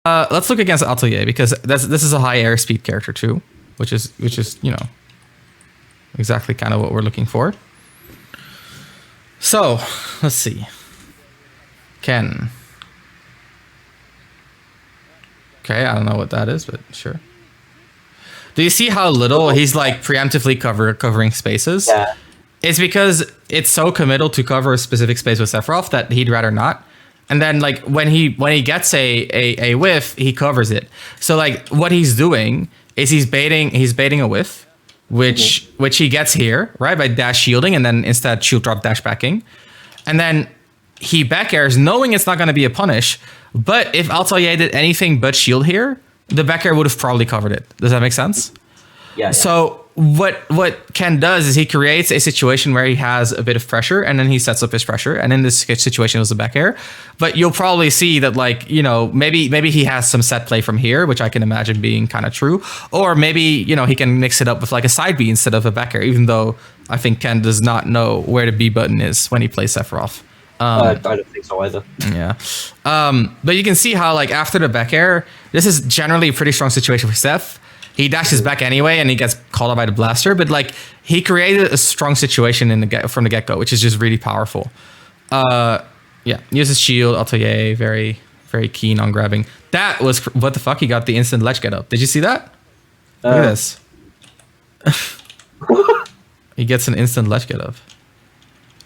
Let's look against Atelier because this is a high airspeed character too, which is exactly kind of what we're looking for. So let's see. Ken. Okay, I don't know what that is, but sure. Do you see how little he's like preemptively covering spaces? Yeah. It's because it's so committal to cover a specific space with Sephiroth that he'd rather not. And then like when he gets a whiff, he covers it. So like what he's doing is he's baiting a whiff, which he gets here, right? By dash shielding and then instead shield drop dash backing. And then he back airs knowing it's not going to be a punish. But if Atelier did anything but shield here, the back air would have probably covered it. Does that make sense? Yeah. So what Ken does is he creates a situation where he has a bit of pressure and then he sets up his pressure. And in this situation, it was a back air. But you'll probably see that like, maybe he has some set play from here, which I can imagine being kind of true. Or maybe, he can mix it up with like a side B instead of a back air, even though I think Ken does not know where the B button is when he plays Sephiroth. I don't think so either. Yeah. But you can see how like after the back air, this is generally a pretty strong situation for Seph. He dashes back anyway and he gets called out by the blaster, but like he created a strong situation from the get-go, which is just really powerful. Yeah, uses shield, Atelier, very, very keen on grabbing. That was, what the fuck, he got the instant ledge get up. Did you see that? Look at this. He gets an instant ledge get up.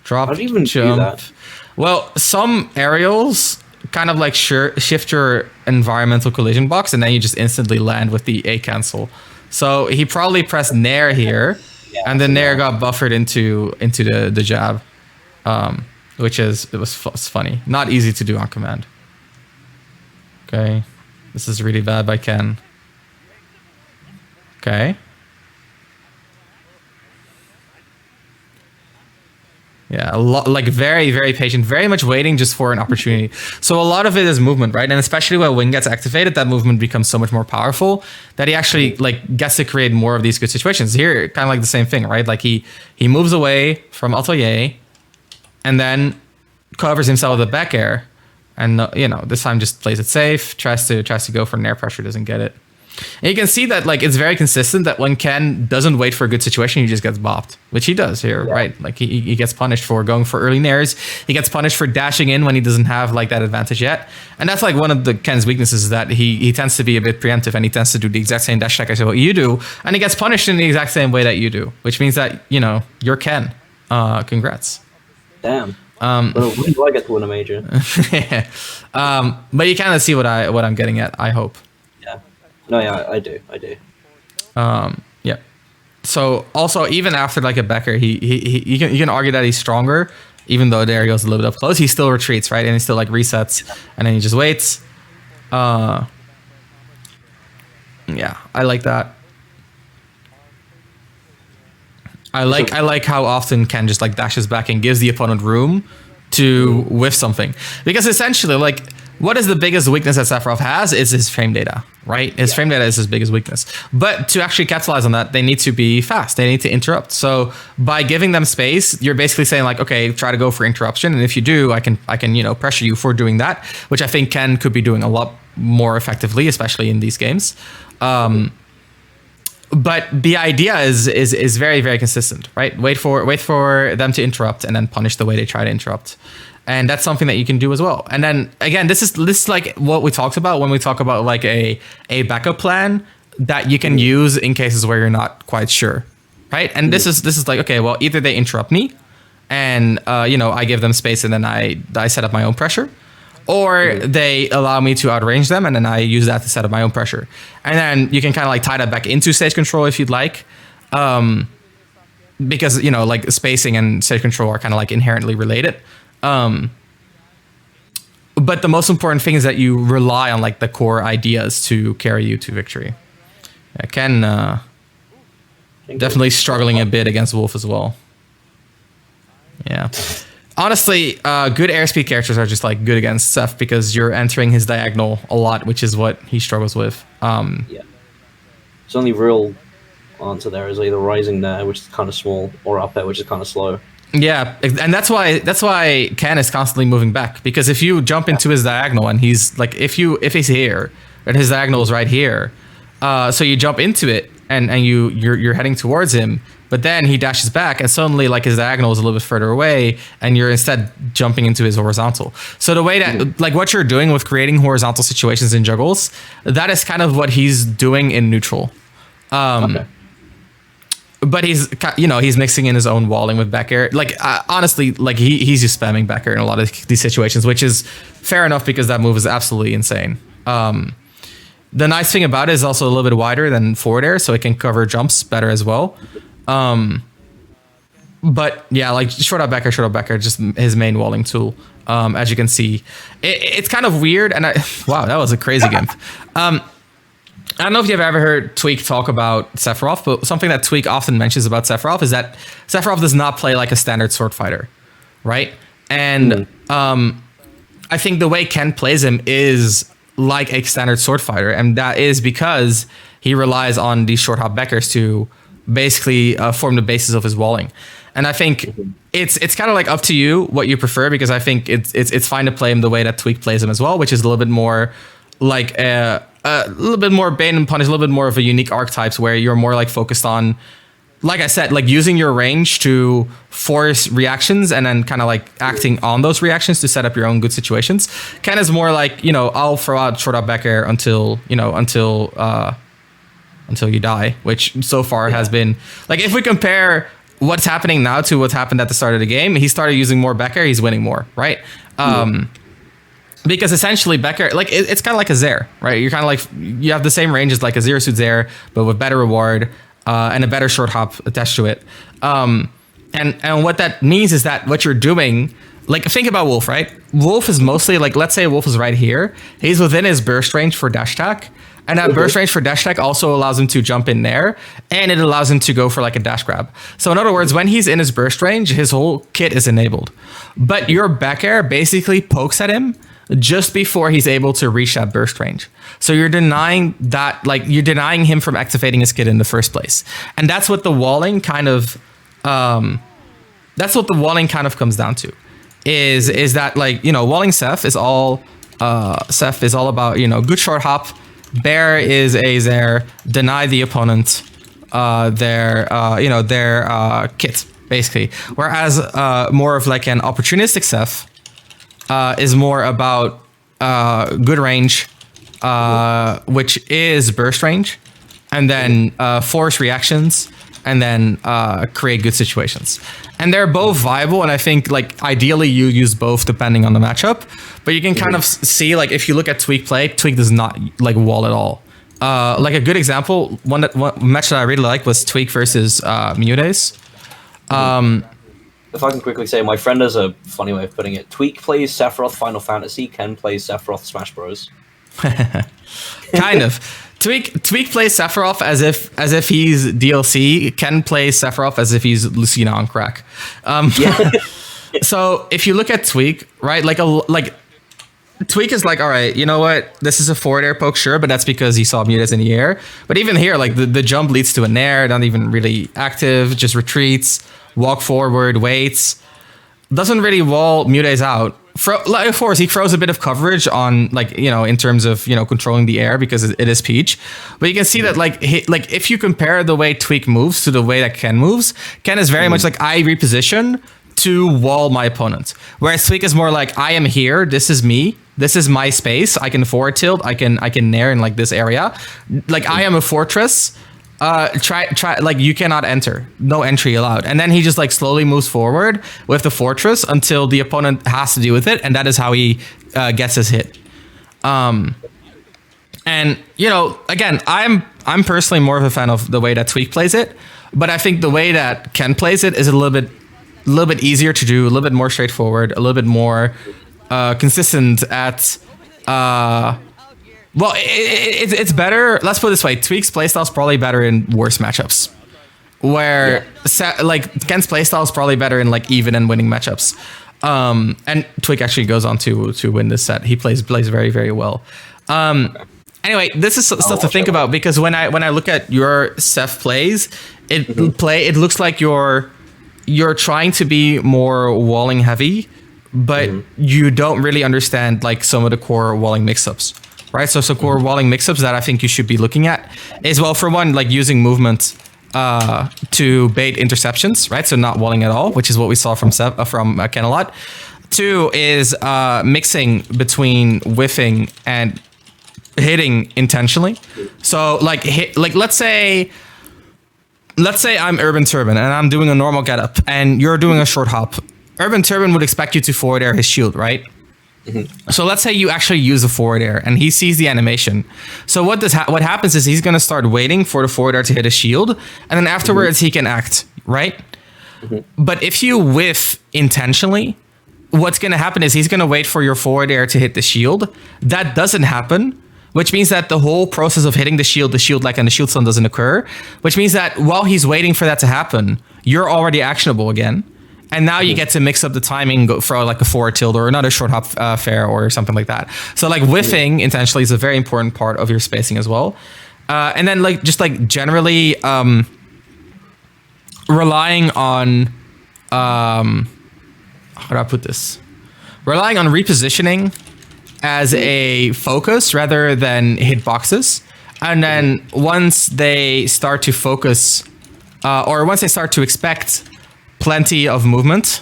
Drop, How do you even jump. do that? Well, some aerials kind of like shift your environmental collision box and then you just instantly land with the A cancel. So he probably pressed Nair here, and then Nair got buffered into the jab, which is it was funny. Not easy to do on command. Okay, this is really bad by Ken. Okay. Yeah, a lot, like very, very patient, very much waiting just for an opportunity. So a lot of it is movement, right? And especially when Wing gets activated, that movement becomes so much more powerful that he actually like gets to create more of these good situations. Here, kind of like the same thing, right? Like he moves away from Atelier and then covers himself with a back air, and this time just plays it safe, tries to go for an air pressure, doesn't get it. And you can see that like it's very consistent that when Ken doesn't wait for a good situation, he just gets bopped, which he does here, right? Like he gets punished for going for early nairs. He gets punished for dashing in when he doesn't have like that advantage yet. And that's like one of the Ken's weaknesses, is that he tends to be a bit preemptive and he tends to do the exact same dash attack as what you do, and he gets punished in the exact same way that you do, which means that you're Ken. Congrats. Damn. When do I get to win a major? But you kind of see what I'm getting at, I hope. No, yeah, I do. Yeah. So also, even after like a backer, you can argue that he's stronger, even though there he goes a little bit up close. He still retreats, right? And he still like resets, and then he just waits. Yeah, I like that. I like how often Ken just like dashes back and gives the opponent room to whiff something, because essentially like, what is the biggest weakness that Sephiroth has is his frame data, right? His frame data is his biggest weakness. But to actually capitalize on that, they need to be fast. They need to interrupt. So by giving them space, you're basically saying like, okay, try to go for interruption. And if you do, I can pressure you for doing that, which I think Ken could be doing a lot more effectively, especially in these games. But the idea is very, very consistent, right? Wait for them to interrupt and then punish the way they try to interrupt. And that's something that you can do as well. And then again, this is like what we talked about when we talk about like a backup plan that you can use in cases where you're not quite sure, right? And this is like, okay, well, either they interrupt me and I give them space and then I set up my own pressure, or they allow me to outrange them and then I use that to set up my own pressure. And then you can kind of like tie that back into stage control if you'd like, because like spacing and stage control are kind of like inherently related. But the most important thing is that you rely on like the core ideas to carry you to victory. Yeah, Ken definitely struggling a bit against Wolf as well. Yeah. Honestly, good airspeed characters are just like good against Seph because you're entering his diagonal a lot, which is what he struggles with. Yeah. His only real answer there is either rising there, which is kind of small, or up there, which is kind of slow. Yeah, and that's why Ken is constantly moving back, because if you jump into his diagonal and he's like, if he's here, and his diagonal is right here. So you jump into it, and you're heading towards him, but then he dashes back, and suddenly like his diagonal is a little bit further away, and you're instead jumping into his horizontal. So the way that like what you're doing with creating horizontal situations in juggles, that is kind of what he's doing in neutral. Okay. But he's mixing in his own walling with back air. Like honestly, like he's just spamming back air in a lot of these situations, which is fair enough because that move is absolutely insane. The nice thing about it is also a little bit wider than forward air, so it can cover jumps better as well. But yeah, like short up back air, just his main walling tool. As you can see, it's kind of weird. And wow, that was a crazy game. I don't know if you've ever heard Tweek talk about Sephiroth, but something that Tweek often mentions about Sephiroth is that Sephiroth does not play like a standard sword fighter, right? And I think the way Ken plays him is like a standard sword fighter, and that is because he relies on these short hop backers to basically form the basis of his walling. And I think it's kind of like up to you what you prefer, because I think it's fine to play him the way that Tweek plays him as well, which is a little bit more like a little bit more bait and punish, a little bit more of a unique archetypes where you're more like focused on, like I said, like using your range to force reactions and then kind of like acting on those reactions to set up your own good situations. Ken is more like, I'll throw out short up back air until you die, which so far has been like, if we compare what's happening now to what happened at the start of the game, he started using more back air, he's winning more, right? Because essentially back air, like it's kind of like a Zair, right? You're kind of like, you have the same range as like a Zero Suit Zair, but with better reward and a better short hop attached to it. And what that means is that what you're doing, like think about Wolf, right? Wolf is mostly like, let's say Wolf is right here. He's within his burst range for dash attack. And that burst range for dash attack also allows him to jump in there, and it allows him to go for like a dash grab. So in other words, when he's in his burst range, his whole kit is enabled. But your back air basically pokes at him just before he's able to reach that burst range. So you're denying that, like you're denying him from activating his kit in the first place. And that's what the walling kind of, comes down to, is that like, walling Seph is all about, good short hop. Bear is a Zair, deny the opponent their kit, basically. Whereas more of like an opportunistic Seph is more about good range, which is burst range, and then force reactions, and then create good situations. And they're both viable, and I think like ideally you use both depending on the matchup. But you can kind of see, like if you look at Tweek play, Tweek does not like wall at all. Like a good example, one match that I really liked was Tweek versus Mutes. If I can quickly say, my friend has a funny way of putting it. Tweek plays Sephiroth Final Fantasy, Ken plays Sephiroth Smash Bros. Kind of. Tweek plays Sephiroth as if he's DLC. Ken plays Sephiroth as if he's Lucina on crack. So if you look at Tweek, right, like Tweek is like, all right, you know what? This is a forward air poke, sure, but that's because he saw Mutes in the air. But even here, like the jump leads to a nair, not even really active, just retreats, walk forward, waits. Doesn't really wall Mutes out. Of course, he throws a bit of coverage on, like, in terms of, controlling the air because it is Peach. But you can see that, like, if you compare the way Tweek moves to the way that Ken moves, Ken is very much like, I reposition to wall my opponent. Whereas Tweek is more like, I am here, this is me, this is my space, I can forward tilt, I can nair in like this area. Like, I am a fortress. Try like you cannot enter, no entry allowed. And then he just like slowly moves forward with the fortress until the opponent has to deal with it, and that is how he gets his hit. And again, I'm personally more of a fan of the way that Tweek plays it, but I think the way that Ken plays it is a little bit easier to do, a little bit more straightforward, a little bit more consistent at well, it's better. Let's put it this way: Tweek's playstyle is probably better in worse matchups, where like Ken's playstyle is probably better in like even and winning matchups. And Tweek actually goes on to win this set. He plays very, very well. Anyway, this is stuff to think about, because when I look at your Seph plays, it looks like you're trying to be more walling heavy, but you don't really understand like some of the core walling mix-ups. right? So core walling mix-ups that I think you should be looking at is, well, for one, like using movement to bait interceptions, right? So not walling at all, which is what we saw from Ken a lot. Two is mixing between whiffing and hitting intentionally. So like let's say I'm Urban Turban and I'm doing a normal getup and you're doing a short hop. Urban Turban would expect you to forward air his shield, right? So let's say you actually use a forward air and he sees the animation. So what happens is he's going to start waiting for the forward air to hit a shield, and then afterwards he can act, right? But if you whiff intentionally, what's going to happen is he's going to wait for your forward air to hit the shield. That doesn't happen, which means that the whole process of hitting the shield like and the shield stun doesn't occur, which means that while he's waiting for that to happen, you're already actionable again. And now you get to mix up the timing for like a forward tilt or another short hop fair or something like that. So like whiffing intentionally is a very important part of your spacing as well. And then like just like generally relying on how do I put this? Relying on repositioning as a focus rather than hitboxes. And then once they start to focus or once they start to expect plenty of movement,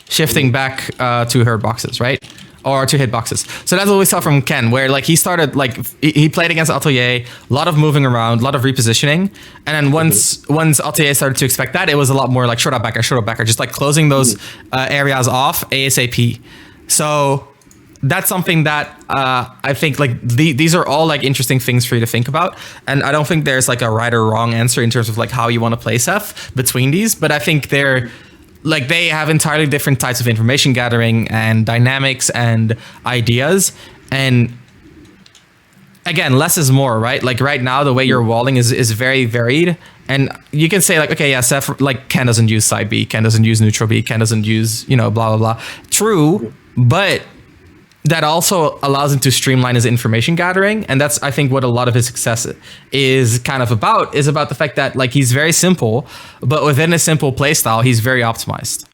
shifting back to hurt boxes, right? Or to hit boxes. So that's what we saw from Ken, where like he started like he played against Atelier, a lot of moving around, a lot of repositioning, and then once Atelier started to expect that, it was a lot more like short up backer, just like closing those areas off ASAP. So that's something that I think like these are all like interesting things for you to think about, and I don't think there's like a right or wrong answer in terms of like how you want to play Seph between these, but I think they have entirely different types of information gathering and dynamics and ideas, and again, less is more, right? Like right now the way you're walling is very varied, and you can say like, okay, yeah, Seph, like Ken doesn't use side B, Ken doesn't use neutral B, Ken doesn't use, blah blah blah. True, but that also allows him to streamline his information gathering, and that's I think what a lot of his success is kind of about the fact that like he's very simple, but within a simple playstyle he's very optimized.